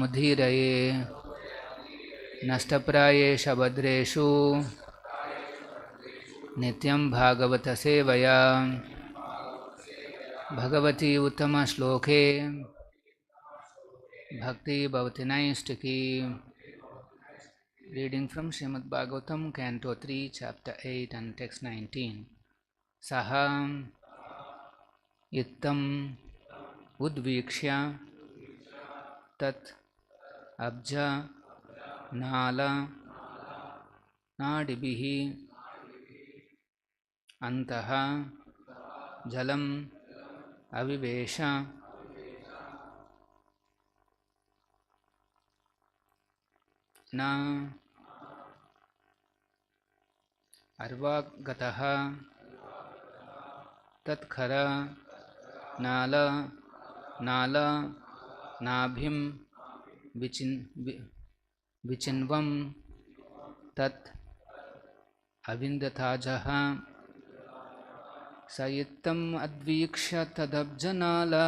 समुदीरये नष्टप्रायेष भद्रेषु नित्यं भागवत सेवया भगवती उत्तम श्लोके भक्ति भवति नैष्टिकी. Reading from Srimad Bhagavatam, Canto 3, Chapter 8 and Text 19. Saha ittam udvikshya tat abja nala nadibihi antaha jalam avivesha na arvagataha tatkhara nala nabhim vichinvam tat avindatajaha sayittam adviksha tadabjanala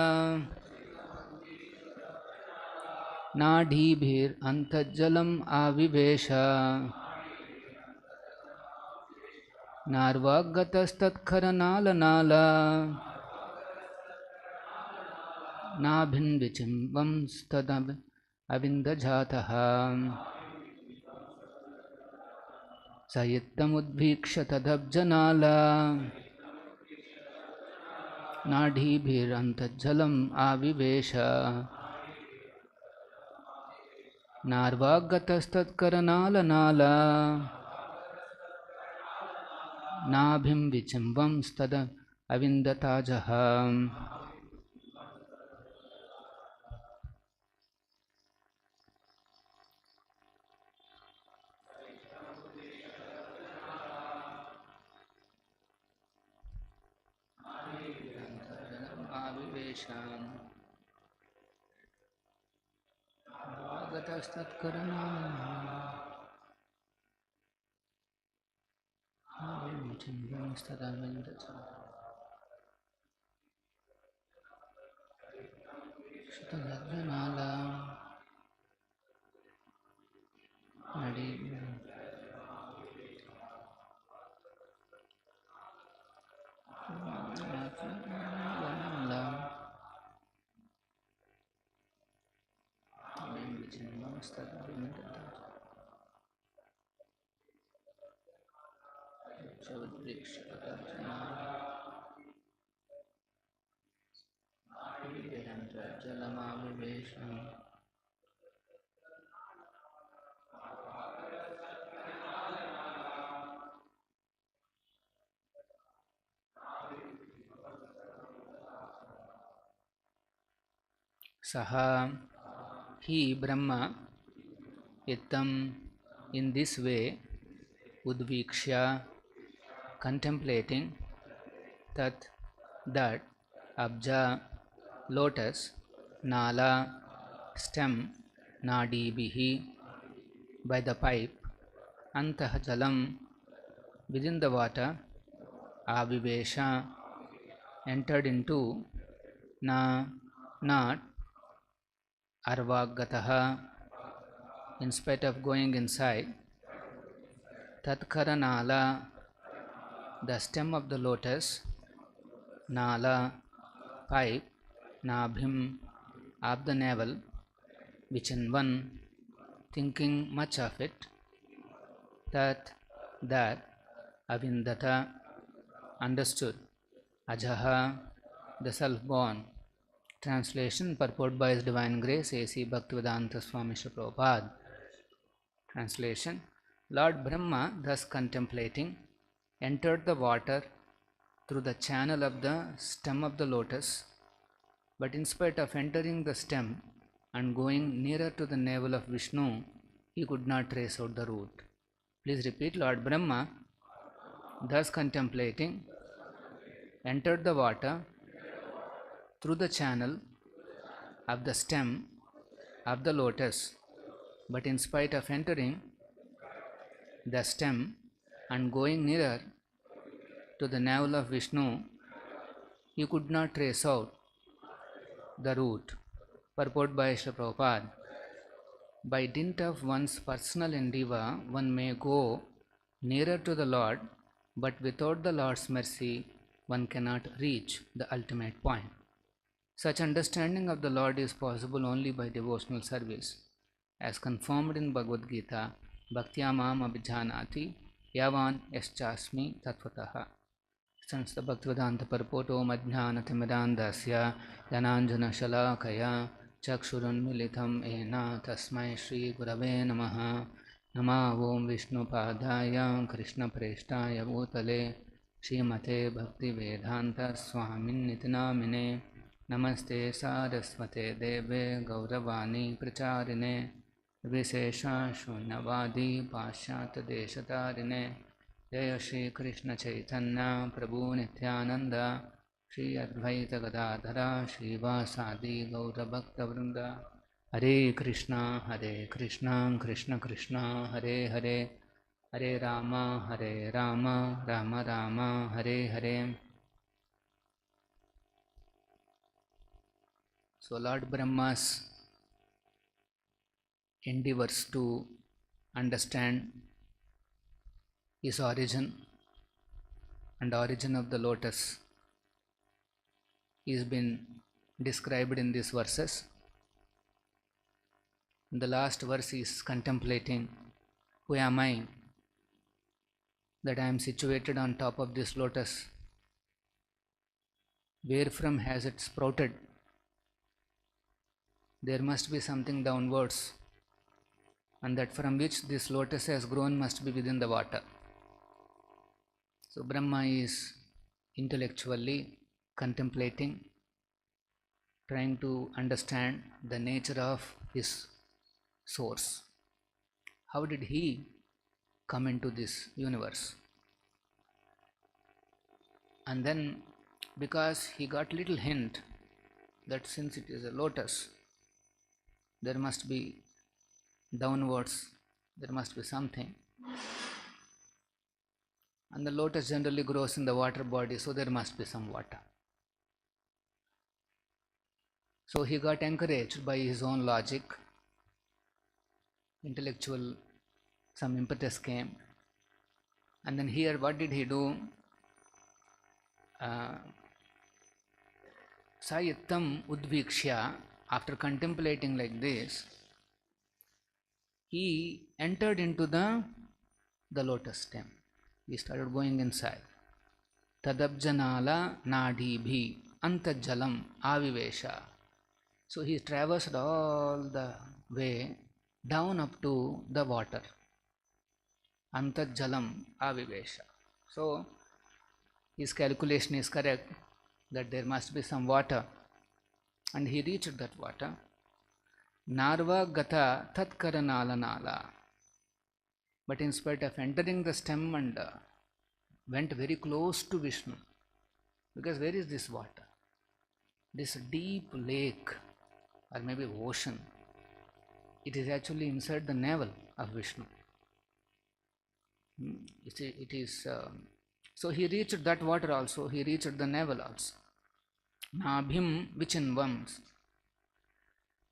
नाडीभिर अंतज्जलम आविवेशा नार्वागतस्तत्खरनालनाला नाभिन्विचिम्बंस्तदब अविन्दजातः सयित्तमुद्भीक्ष्य तदब्जनाला नाडीभिरन्तज्जलम आविवेशा नार्वागतस्तत्करनालनाला नाभिं विचिम्बंस्तद अविन्दताजः. Saha he Brahma ittam in this way udvikshya contemplating tat that abja lotus nala stem nadibihi by the pipe antah jalam within the water avivesha entered into not arvagataha in spite of going inside tatkara nala the stem of the lotus nala pipe nabhim of the navel vichinvan thinking much of it that avindata understood ajaha the self-born. Translation purport by His Divine Grace A.C. Bhaktivedanta Swamy Srila Prabhupada. Translation. Lord Brahma, thus contemplating, entered the water through the channel of the stem of the lotus, but in spite of entering the stem and going nearer to the navel of Vishnu, he could not trace out the root. Please repeat. Lord Brahma, thus contemplating, entered the water through the channel of the stem of the lotus, but in spite of entering the stem and going nearer to the navel of Vishnu, he could not trace out the root. Purport by Srila Prabhupada. By dint of one's personal endeavor, one may go nearer to the Lord, but without the Lord's mercy, one cannot reach the ultimate point. Such understanding of the Lord is possible only by devotional service, as confirmed in Bhagavad-gītā, bhaktyā mam abhijānāti, yāvān cāsmi tattvataḥ. Since the Bhagavatam purport Om Ajnanatimidandasya Jananjana Shalakaya Chakshurunmilitam Ena Tasmai Shri Gurave Namaha Nama Om Vishnu Padaya Krishna Preshtaya Bhutale Srimate Bhakti Vedanta Swamin Nitinamine Namaste Saraswate Deve Gauravani Pracharine Vishesha Shunyavadi Pashyata Deshatarine Jaya Shri Krishna Chaitanya Prabhu Nityananda Shri Advaita Gadadhara Shiva Sadi Gaura Bhakta Vrinda Hare Krishna Krishna Krishna Hare Hare Hare Rama Rama Rama Hare Hare. So Lord Brahma's endeavors to understand his origin and origin of the lotus is been described in these verses. In the last verse is contemplating, who am I that I am situated on top of this lotus? Wherefrom has it sprouted? There must be something downwards, and that from which this lotus has grown must be within the water. So Brahma is intellectually contemplating, trying to understand the nature of his source. How did he come into this universe? And then, because he got little hint that since it is a lotus, there must be downwards, there must be something. And the lotus generally grows in the water body, so there must be some water. So he got encouraged by his own logic, intellectual, some impetus came. And then here, what did he do? Sayittam udvikshya, after contemplating like this, he entered into the lotus stem. He started going inside. Tadabjanala nadibhi antajalam avivesha. So he traversed all the way down up to the water. Antajalam avivesha. So his calculation is correct that there must be some water, and he reached that water. Narva gata tatkaranala nala. But in spite of entering the stem and went very close to Vishnu, because where is this water? This deep lake or maybe ocean, it is actually inside the navel of Vishnu. It is so he reached that water also, he reached the navel also. Nabhim vichinvams.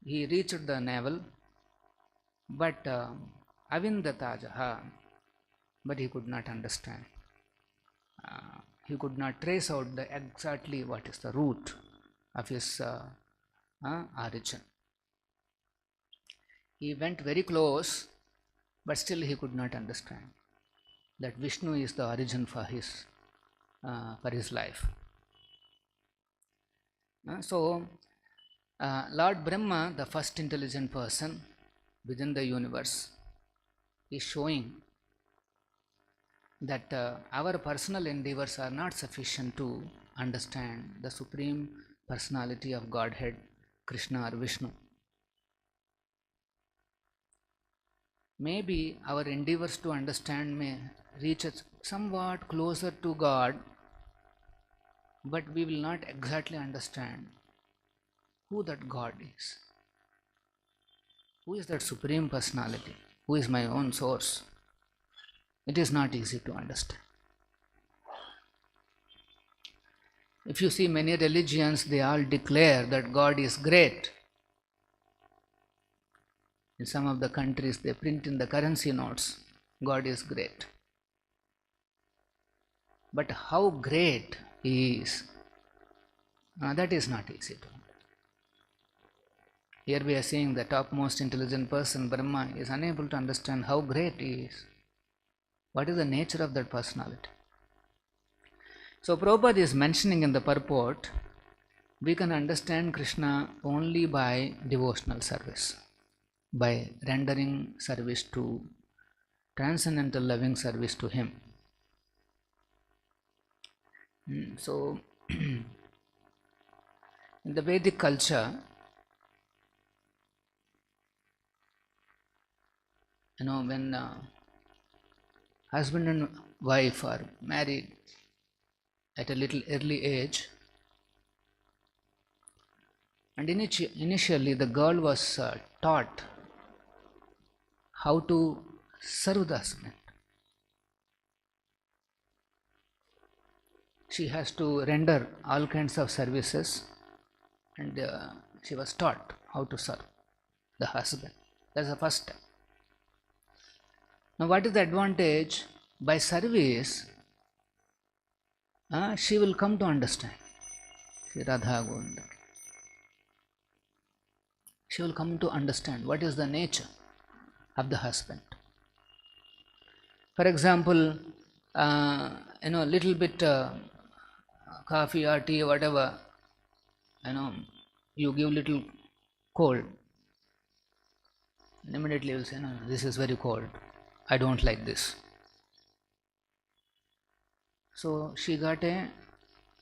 He reached the navel, but avindatajaha, but he could not understand. He could not trace out exactly what is the root of his origin. He went very close, but still he could not understand that Vishnu is the origin for his life. So Lord Brahma, the first intelligent person within the universe, is showing that our personal endeavors are not sufficient to understand the Supreme Personality of Godhead, Krishna or Vishnu. Maybe our endeavors to understand may reach us somewhat closer to God, but we will not exactly understand who that God is. Who is that Supreme Personality? Who is my own source? It is not easy to understand. If you see many religions, they all declare that God is great. In some of the countries, they print in the currency notes, God is great. But how great He is, that is not easy to. Here we are seeing the topmost intelligent person, Brahma, is unable to understand how great He is. What is the nature of that personality? So Prabhupada is mentioning in the purport, we can understand Krishna only by devotional service, by rendering service to, transcendental loving service to Him. So, in the Vedic culture, when husband and wife are married at a little early age, and initially the girl was taught how to serve the husband. She has to render all kinds of services, and she was taught how to serve the husband. That's the first step. Now, what is the advantage? By service, she will come to understand. Radha Govinda. She will come to understand what is the nature of the husband. For example, little bit coffee or tea or whatever, you give little cold, and immediately you will say, no, this is very cold, I don't like this. So she got a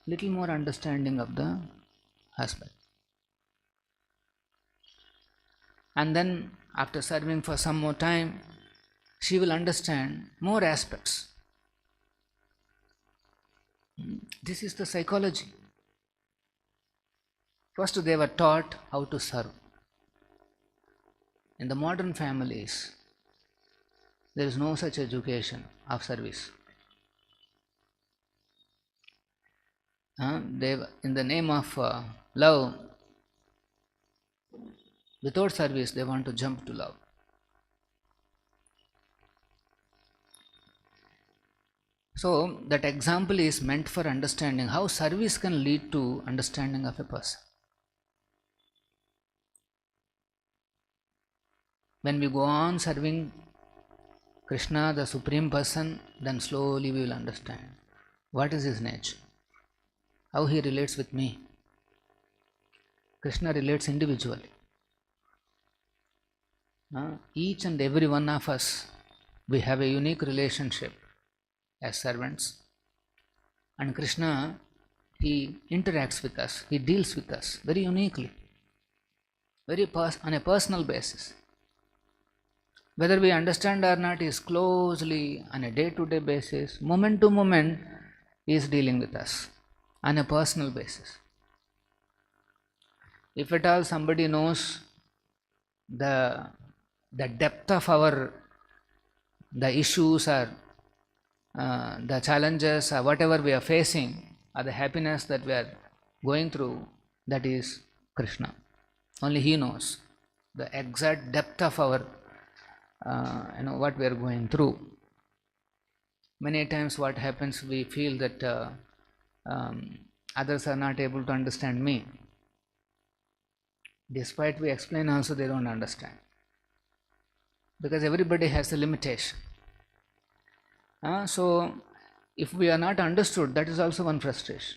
little more understanding of the husband. And then after serving for some more time, she will understand more aspects. This is the psychology. First they were taught how to serve. In the modern families, there is no such education of service. In the name of love, without service, they want to jump to love. So that example is meant for understanding how service can lead to understanding of a person. When we go on serving Krishna, the Supreme Person, then slowly we will understand what is His nature, how He relates with me. Krishna relates individually. Each and every one of us, we have a unique relationship as servants, and Krishna, He interacts with us, He deals with us very uniquely, on a personal basis. Whether we understand or not, He is closely on a day-to-day basis, moment to moment, He is dealing with us on a personal basis. If at all somebody knows the depth of the issues or the challenges or whatever we are facing, or the happiness that we are going through, that is Krishna. Only He knows the exact depth of our what we are going through. Many times what happens, we feel that others are not able to understand me. Despite we explain also, they don't understand, because everybody has a limitation. So if we are not understood, that is also one frustration.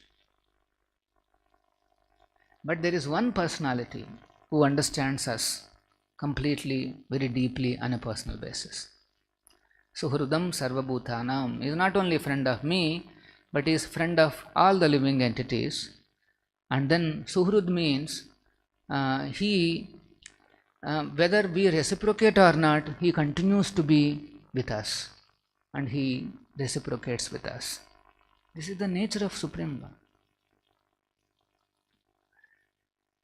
But there is one personality who understands us completely, very deeply, on a personal basis. Suhrudam sarvabhutanam is not only friend of me, but is friend of all the living entities. And then Suhrud means he, whether we reciprocate or not, he continues to be with us, and he reciprocates with us. This is the nature of Supreme Lord.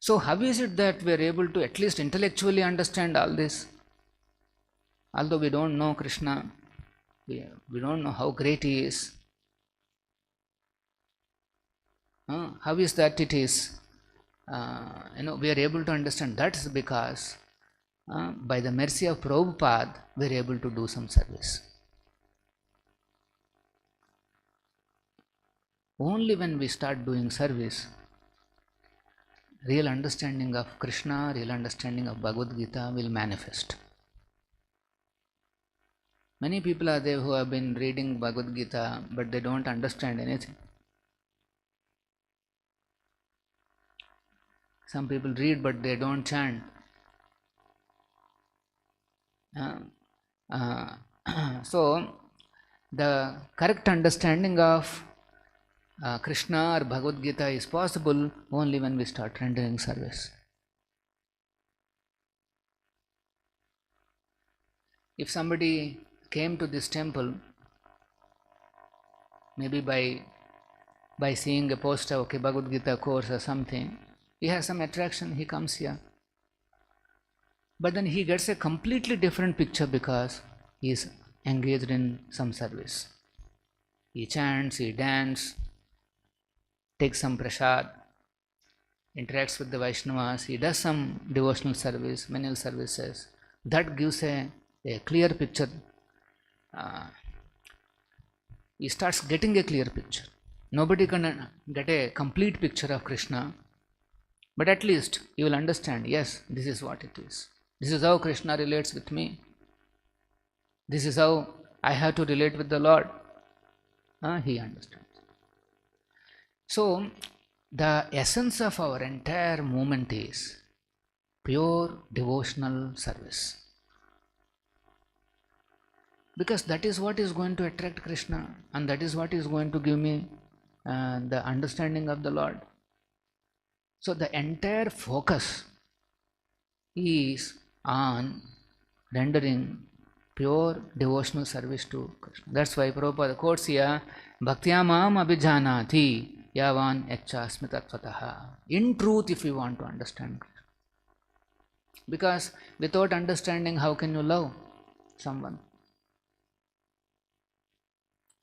So how is it that we are able to at least intellectually understand all this? Although we don't know Krishna, we don't know how great He is. How is that it is? We are able to understand. That is because by the mercy of Prabhupada, we are able to do some service. Only when we start doing service, real understanding of Krishna, real understanding of Bhagavad-gītā will manifest. Many people are there who have been reading Bhagavad-gītā, but they don't understand anything. Some people read, but they don't chant. So, the correct understanding of Krishna or Bhagavad-gītā is possible only when we start rendering service. If somebody came to this temple, maybe by seeing a poster, okay, Bhagavad-gītā course or something, he has some attraction, he comes here. But then he gets a completely different picture because he is engaged in some service. He chants, he dances, takes some prasad, interacts with the Vaishnavas, he does some devotional service, menial services. That gives a clear picture. He starts getting a clear picture. Nobody can get a complete picture of Krishna, but at least you will understand, yes, this is what it is. This is how Krishna relates with me. This is how I have to relate with the Lord. He understands. So, the essence of our entire movement is pure devotional service. Because that is what is going to attract Krishna, and that is what is going to give me the understanding of the Lord. So, the entire focus is on rendering pure devotional service to Krishna. That's why Prabhupada quotes here, bhaktyā māṁ abhijānāti yāvān cāsmi tattvataḥ. In truth, if you want to understand Krishna. Because without understanding, how can you love someone?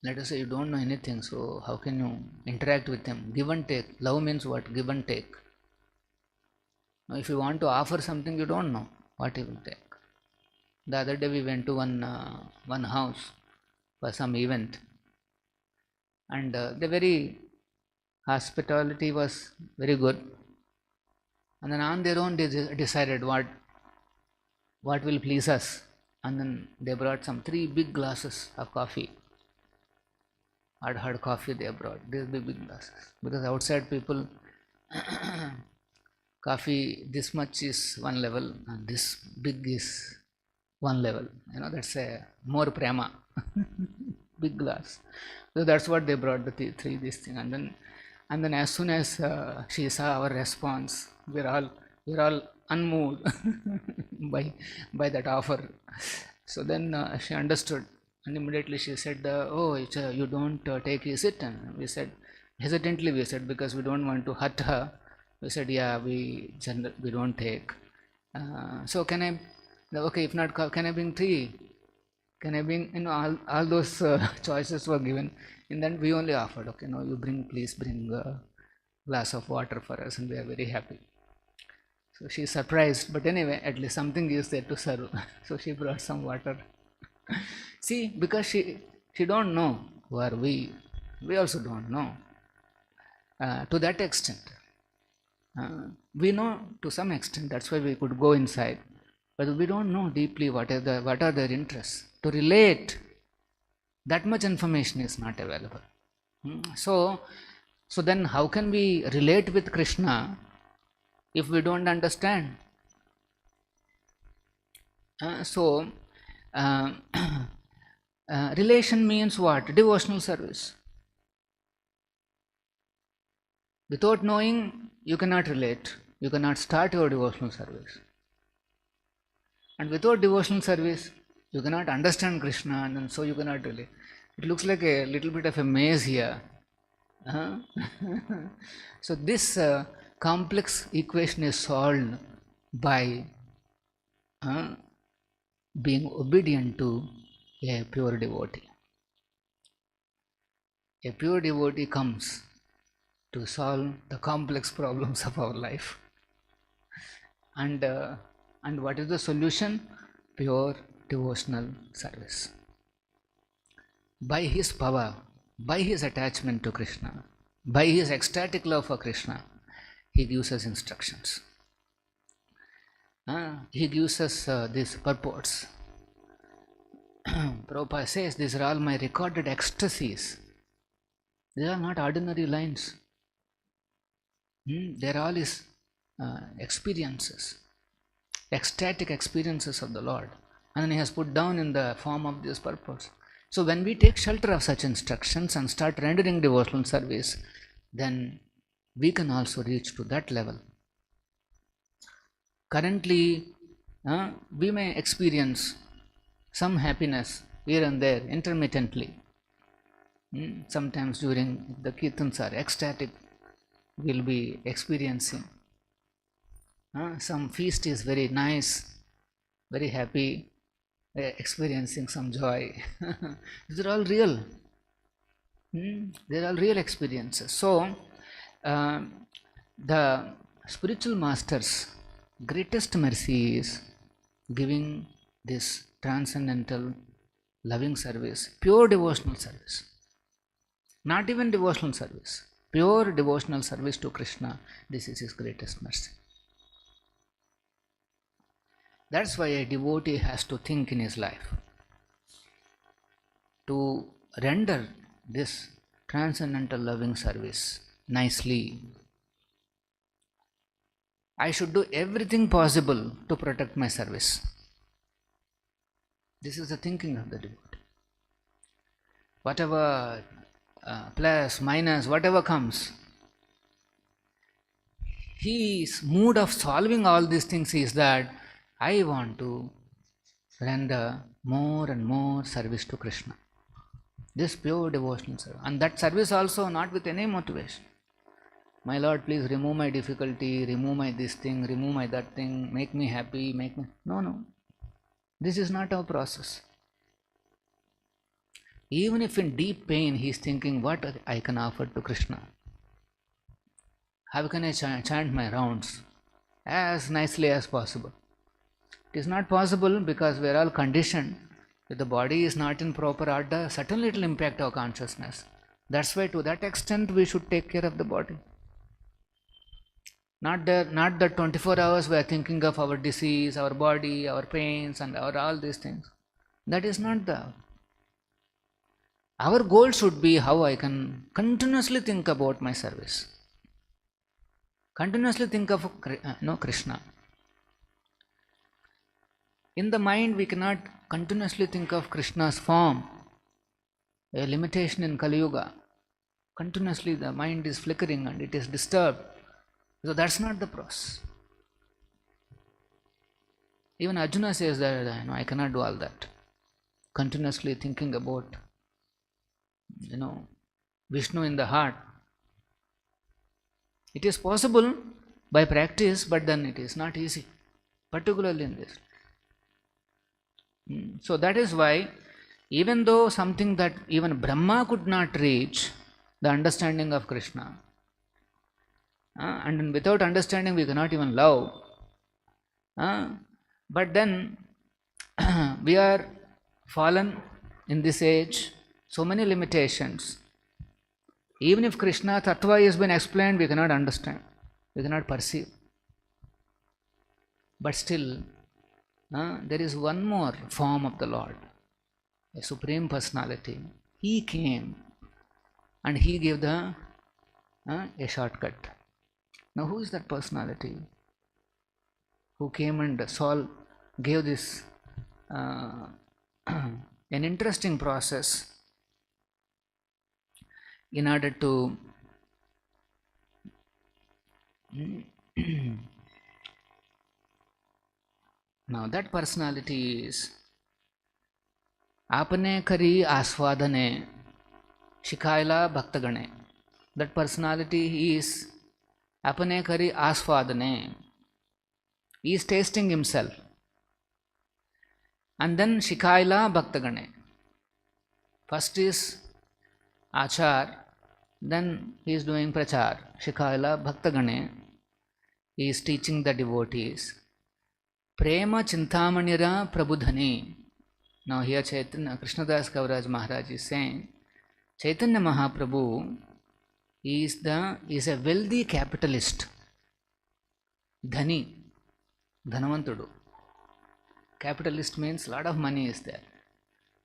Let us say you don't know anything, so how can you interact with him? Give and take. Love means what? Give and take. Now, if you want to offer something you don't know, what he will take. The other day we went to one house for some event, and the very hospitality was very good. And then on their own they decided what will please us. And then they brought some 3 big glasses of coffee. Hard coffee they brought, these big glasses. Because outside people, coffee this much is one level and this big is one level. You know, that's a more prema. Big glass. So that's what they brought, the 3 this thing. And then as soon as she saw our response, we're all unmoved by that offer. So then she understood, and immediately she said, "Oh, you don't take a sit." And we said, hesitantly we said, because we don't want to hurt her. We said, "Yeah, we don't take." So can I? Okay, if not, can I bring tea? Can I bring? You know, all those choices were given. And then we only offered, okay, no, you please bring a glass of water for us, and we are very happy. So she is surprised, but anyway, at least something is there to serve. So she brought some water. See, because she don't know who are we. We also don't know. To that extent, we know to some extent. That's why we could go inside, but we don't know deeply what are their interests. To relate, that much information is not available. So then how can we relate with Krishna if we don't understand? Relation means what? Devotional service. Without knowing, you cannot relate. You cannot start your devotional service. And without devotional service, you cannot understand Krishna, and then so you cannot relate. It looks like a little bit of a maze here. So this complex equation is solved by being obedient to a pure devotee. A pure devotee comes to solve the complex problems of our life. And And what is the solution? Pure devotional service. By his power, by his attachment to Krishna, by his ecstatic love for Krishna, he gives us instructions. He gives us these purports. Prabhupada says, these are all my recorded ecstasies. These are not ordinary lines. They are all his experiences, ecstatic experiences of the Lord. And then he has put down in the form of these purports. So when we take shelter of such instructions and start rendering devotional service, then we can also reach to that level. Currently, we may experience some happiness here and there intermittently. Sometimes during the kirtans are ecstatic, we'll be experiencing. Some feast is very nice, very happy, experiencing some joy. These are all real. They are all real experiences. So, the spiritual master's greatest mercy is giving this transcendental loving service, pure devotional service. Not even devotional service, pure devotional service to Krishna. This is his greatest mercy. That's why a devotee has to think in his life to render this transcendental loving service nicely. I should do everything possible to protect my service. This is the thinking of the devotee. Whatever plus, minus, whatever comes, his mood of solving all these things is that I want to render more and more service to Krishna. This pure devotional service. And that service also not with any motivation. My Lord, please remove my difficulty, remove my this thing, remove my that thing, make me happy, make me... No. This is not our process. Even if in deep pain he is thinking what I can offer to Krishna. How can I chant my rounds as nicely as possible? It is not possible because we are all conditioned. If the body is not in proper order, certainly it will impact our consciousness. That's why to that extent we should take care of the body. Not that 24 hours we are thinking of our disease, our body, our pains and all these things. That is not the... Our goal should be how I can continuously think about my service. Continuously think of Krishna. In the mind we cannot continuously think of Krishna's form. A limitation in Kali Yuga. Continuously the mind is flickering and it is disturbed. So that's not the process. Even Arjuna says that I cannot do all that. Continuously thinking about Vishnu in the heart. It is possible by practice, but then it is not easy, particularly in this. So that is why, even though something that even Brahma could not reach, the understanding of Krishna, and without understanding we cannot even love, but then we are fallen in this age, so many limitations. Even if Krishna tattva has been explained, we cannot understand, we cannot perceive. But still, there is one more form of the Lord, a Supreme Personality. He came and he gave a shortcut. Now who is that personality who came and gave this an interesting process in order to now that personality is apne kari aswadane shikaila bhaktagane. That personality is apne kari aswadane. He is tasting himself. And then shikaila bhaktagane. First is achar, then he is doing prachar. Shikaila bhaktagane. He is teaching the devotees. Prema Chintamanira Prabhudhani. Now here Chaitanya, Krishnadas Kaviraj Maharaj is saying, Chaitanya Mahaprabhu is a wealthy capitalist. Dhani, Dhanavantudu. Capitalist means lot of money is there.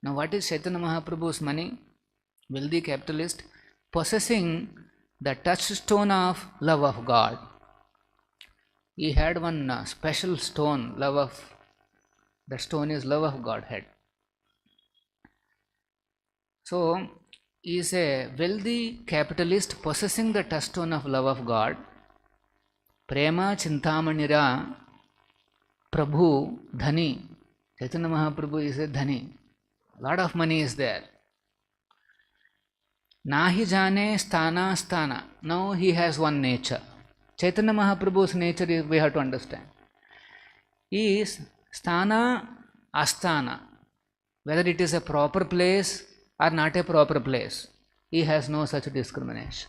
Now what is Chaitanya Mahaprabhu's money? Wealthy capitalist, possessing the touchstone of love of God. He had one special stone, the stone is love of Godhead. So, he is a wealthy capitalist possessing the touchstone of love of God. Prema Chintamanira Prabhu Dhani. Chaitanya Mahaprabhu is a Dhani. Lot of money is there. Nahi jane sthana sthana. Now he has one nature. Chaitanya Mahaprabhu's nature is, we have to understand, is sthana asthana. Whether it is a proper place or not a proper place, he has no such discrimination.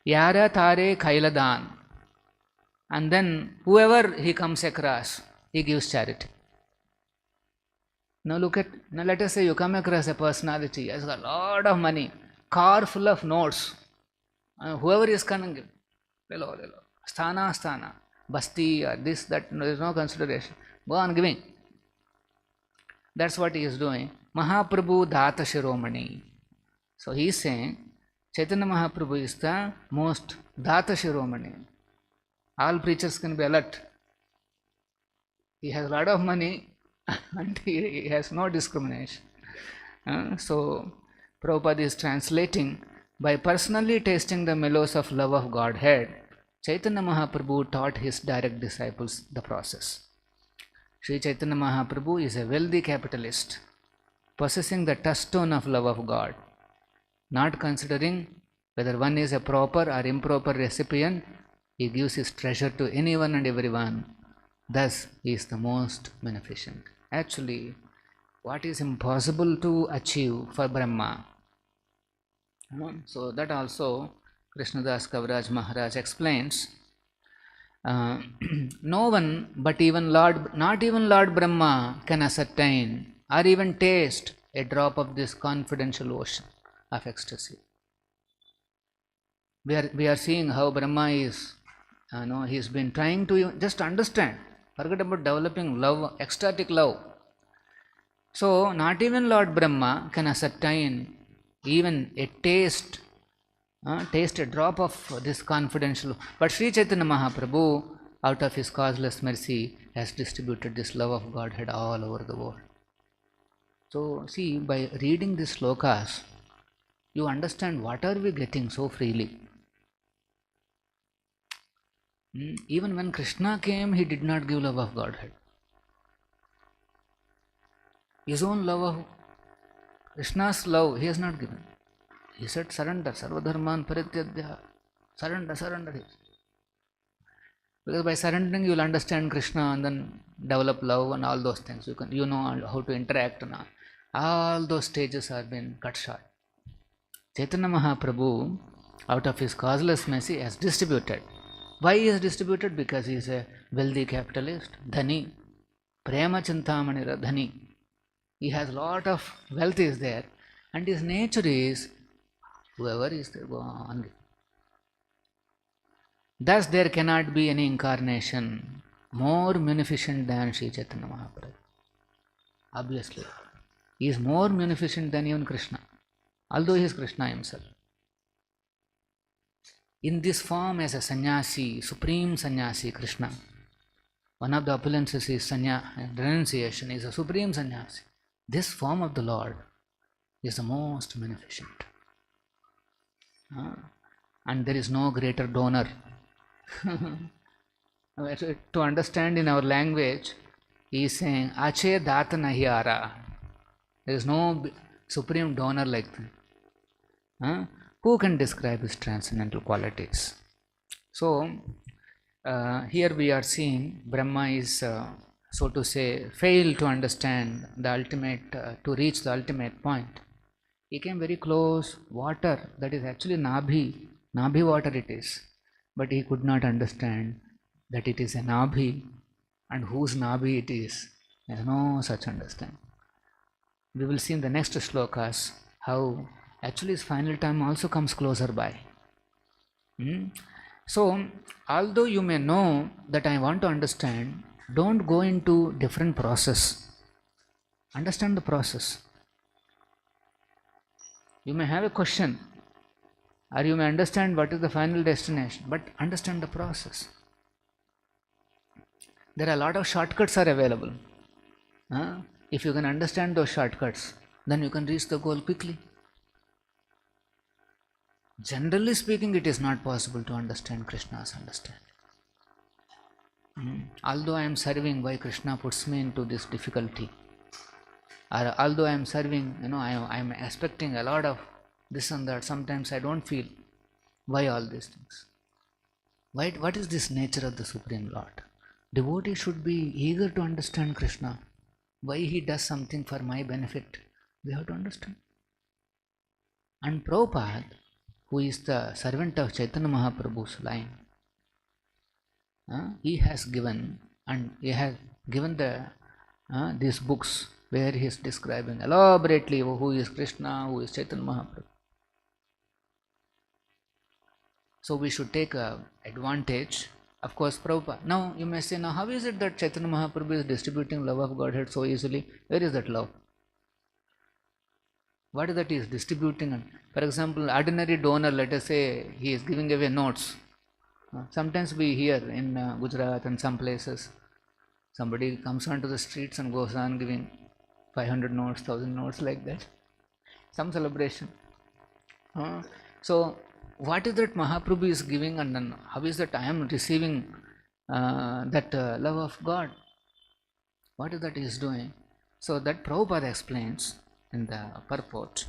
Yara tare kailadan. And then whoever he comes across, he gives charity. Now let us say you come across a personality, he has got a lot of money, car full of notes. Whoever is coming, hello, sthana, basti, or this, that, there is no consideration. Go on giving. That's what he is doing. Mahaprabhu Data Shiromani. So he is saying, Chaitanya Mahaprabhu is the most Data Shiromani. All preachers can be alert. He has a lot of money and he has no discrimination. So Prabhupada is translating, by personally tasting the mellows of love of Godhead, Chaitanya Mahaprabhu taught his direct disciples the process. Sri Chaitanya Mahaprabhu is a wealthy capitalist, possessing the touchstone of love of God, not considering whether one is a proper or improper recipient. He gives his treasure to anyone and everyone. Thus, he is the most beneficent. Actually, what is impossible to achieve for Brahma? So that also Krishnadas Kaviraj Maharaj explains. No one but not even Lord Brahma can ascertain or even taste a drop of this confidential ocean of ecstasy. We are seeing how Brahma is, he's been trying to just understand. Forget about developing love, ecstatic love. So not even Lord Brahma can ascertain even a taste a drop of this confidential. But Sri Chaitanya Mahaprabhu, out of his causeless mercy, has distributed this love of Godhead all over the world. So see, by reading these slokas, you understand what are we getting so freely. Even when Krishna came, he did not give love of Godhead. His own love of Krishna's love, he has not given. He said, surrender, sarvadharman parityajya, surrender. Because by surrendering, you will understand Krishna and then develop love and all those things. You know how to interact and all those stages have been cut short. Chaitanya Mahaprabhu, out of his causeless mercy, has distributed. Why he has distributed? Because he is a wealthy capitalist, dhani, prema chintamanira dhani. He has lot of wealth is there, and his nature is whoever is there, go on. Thus there cannot be any incarnation more munificent than Sri Chaitanya Mahaprabhu. Obviously, he is more munificent than even Krishna, although he is Krishna himself. In this form as a sannyasi, supreme sannyasi, Krishna, one of the opulences is renunciation, is a supreme sannyasi. This form of the Lord is the most beneficent. And there is no greater donor. To understand in our language, he is saying, Ache data nahi ara. There is no supreme donor like that. Who can describe his transcendental qualities? So, here we are seeing Brahma is, so to say, failed to understand the ultimate, to reach the ultimate point. He came very close, water, that is actually Nabhi water it is. But he could not understand that it is a Nabhi and whose nabi it is. There is no such understanding. We will see in the next shlokas how actually his final time also comes closer by. So, although you may know that I want to understand, don't go into different process. Understand the process. You may have a question, or you may understand what is the final destination, but understand the process. There are a lot of shortcuts are available. If you can understand those shortcuts, then you can reach the goal quickly. Generally speaking, it is not possible to understand Krishna's understanding. Although I am serving, why Krishna puts me into this difficulty? Or although I am serving, I am expecting a lot of this and that, sometimes I don't feel. Why all these things? What is this nature of the Supreme Lord? Devotee should be eager to understand Krishna. Why he does something for my benefit, we have to understand. And Prabhupada, who is the servant of Chaitanya Mahaprabhu's line, he has given these books where he is describing elaborately who is Krishna, who is Chaitanya Mahaprabhu. So we should take advantage. Of course, Prabhupada. Now you may say, now how is it that Chaitanya Mahaprabhu is distributing love of Godhead so easily? Where is that love? What is that he is distributing? For example, ordinary donor, let us say, he is giving away notes. Sometimes we hear in Gujarat and some places, somebody comes onto the streets and goes on giving 500 notes, 1000 notes, like that. Some celebration. So, what is that Mahaprabhu is giving, and then how is that I am receiving that love of God? What is that he is doing? So that Prabhupada explains in the purport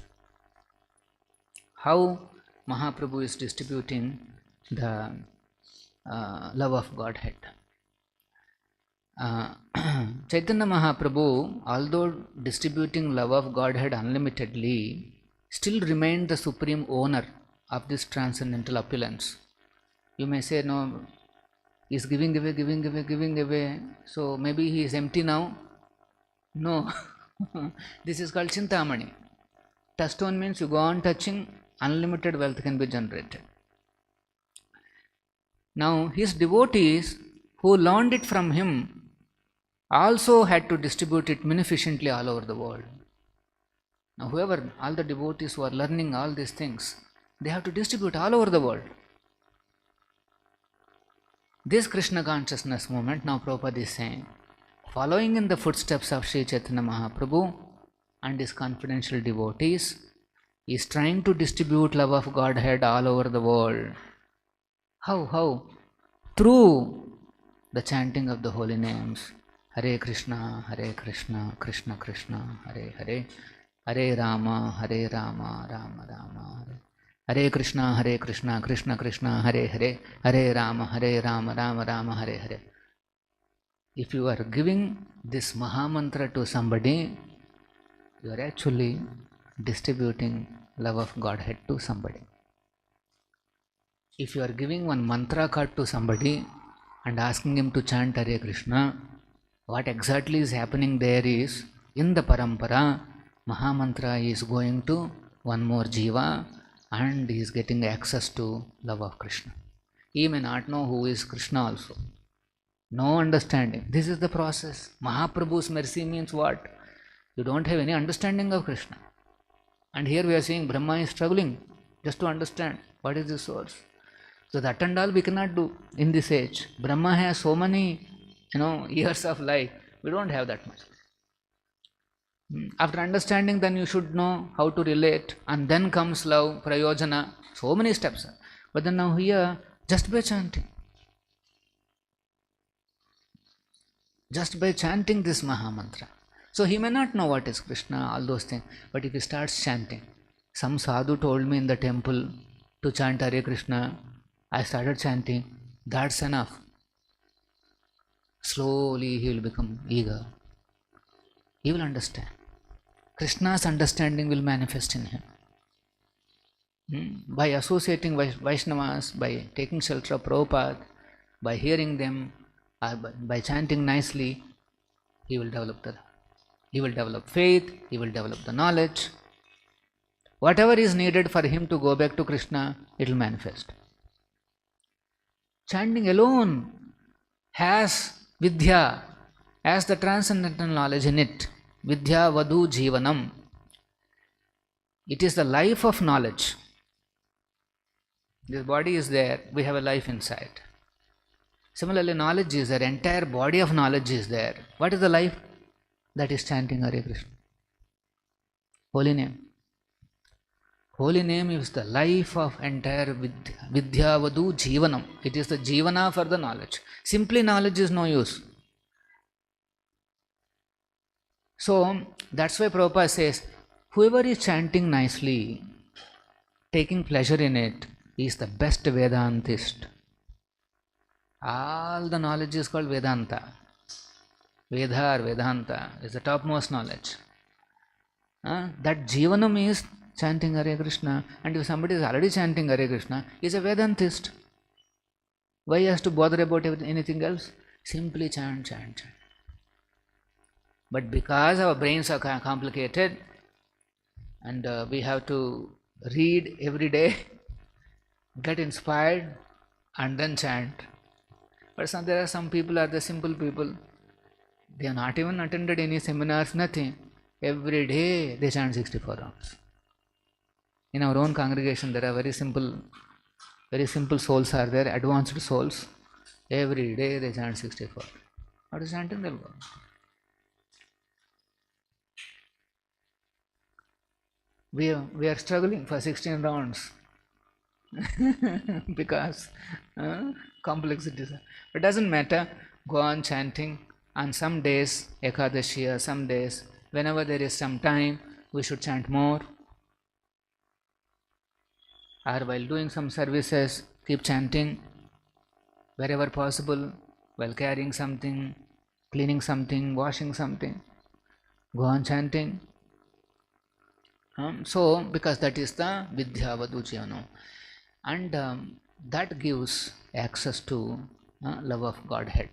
how Mahaprabhu is distributing the love of Godhead. Chaitanya Mahaprabhu, although distributing love of Godhead unlimitedly, still remained the supreme owner of this transcendental opulence. You may say, no, he is giving away, so maybe he is empty now. No, this is called Chintamani. Touchstone means you go on touching, unlimited wealth can be generated. Now, his devotees who learned it from him also had to distribute it munificently all over the world. Now, all the devotees who are learning all these things, they have to distribute all over the world. This Krishna consciousness movement, now Prabhupada is saying, following in the footsteps of Sri Chaitanya Mahaprabhu and his confidential devotees, is trying to distribute love of Godhead all over the world. How? Through the chanting of the holy names. Hare Krishna, Krishna Krishna, Hare Hare, Hare Rama, Rama Rama, Hare Krishna, Krishna Krishna, Hare Hare, Hare Rama, Rama Rama, Hare Hare. If you are giving this Mahamantra to somebody, you are actually distributing love of Godhead to somebody. If you are giving one mantra card to somebody and asking him to chant Hare Krishna, what exactly is happening there is, in the parampara, Mahamantra is going to one more jiva and he is getting access to love of Krishna. He may not know who is Krishna also. No understanding. This is the process. Mahaprabhu's mercy means what? You don't have any understanding of Krishna. And here we are saying Brahma is struggling just to understand what is the source. So that and all we cannot do in this age. Brahma has so many years of life. We don't have that much. After understanding, then you should know how to relate, and then comes love, prayojana, so many steps. But then now here, just by chanting this Mahamantra. So he may not know what is Krishna, all those things, but if he starts chanting, some sadhu told me in the temple to chant Hare Krishna, I started chanting, that's enough. Slowly he will become eager. He will understand. Krishna's understanding will manifest in him. By associating Vaishnavas, by taking shelter of Prabhupada, by hearing them, By chanting nicely, he will develop faith, he will develop the knowledge. Whatever is needed for him to go back to Krishna, it will manifest. Chanting alone has vidya, has the transcendental knowledge in it. Vidya vadu jivanam. It is the life of knowledge. This body is there, we have a life inside. Similarly, knowledge is there, entire body of knowledge is there. What is the life? That is chanting Hare Krishna. Holy name. Holy name is the life of entire vidya vadu jivanam. It is the jivana for the knowledge. Simply knowledge is no use. So, that's why Prabhupada says, whoever is chanting nicely, taking pleasure in it, is the best Vedantist. All the knowledge is called Vedanta. Veda or Vedanta is the topmost knowledge. That Jivanam is chanting Hare Krishna, and if somebody is already chanting Hare Krishna, he is a Vedantist. Why he has to bother about anything else? Simply chant. But because our brains are complicated, and we have to read every day, get inspired, and then chant. But there are some people, are the simple people, they have not even attended any seminars, nothing. Every day they chant 64 rounds. In our own congregation, there are very simple souls are there, advanced souls. Every day they chant 64. What is chanting? They'll go. We are struggling for 16 rounds because complexities. But doesn't matter. Go on chanting. On some days, Ekadashi, or some days, whenever there is some time, we should chant more. Or while doing some services, keep chanting. Wherever possible, while carrying something, cleaning something, washing something, go on chanting. So, because that is the vidya vadu jivana, and that gives access to love of Godhead.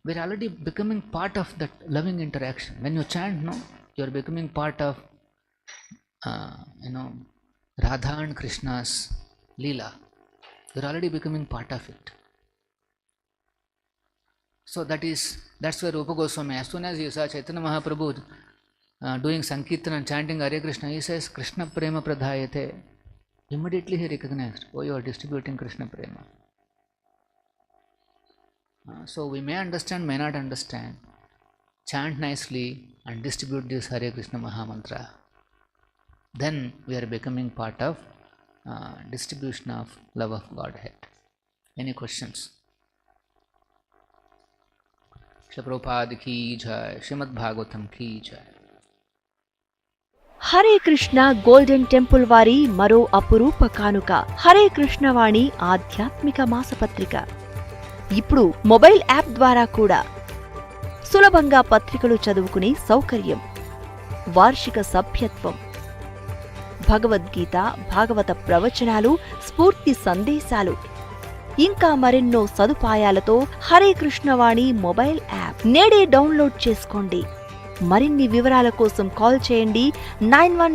We are already becoming part of that loving interaction. When you chant, you are becoming part of Radha and Krishna's Leela. You are already becoming part of it. So that's where Rupa Goswami, as soon as he saw Chaitanya Mahaprabhu doing Sankirtan and chanting Hare Krishna, he says, Krishna Prema Pradhayate. Immediately he recognized, oh, you are distributing Krishna Prema. So we may understand, may not understand. Chant nicely and distribute this Hare Krishna Mahamantra. Then we are becoming part of distribution of love of Godhead. Any questions? Shri Prabhupada ki jai, Srimad Bhagavatam ki jai. Hare Krishna golden temple వారి మరో అపురూప కానుక హరే కృష్ణ వాణి ఆధ్యాత్మిక మాసపత్రిక. ఇప్పుడు mobile app ద్వారా కూడా సులభంగా పత్రికలు చదువుకునే సౌకర్యం, వార్షిక సభ్యత్వం, భగవద్గీత, భాగవత ప్రవచనాలు, స్ఫూర్తి సందేశాలు, ఇంకా మరెన్నో సదుపాయాలతో హరే కృష్ణవాణి మొబైల్ యాప్ నేడే డౌన్లోడ్ చేసుకోండి. మరిన్ని వివరాల కోసం కాల్ చేయండి 91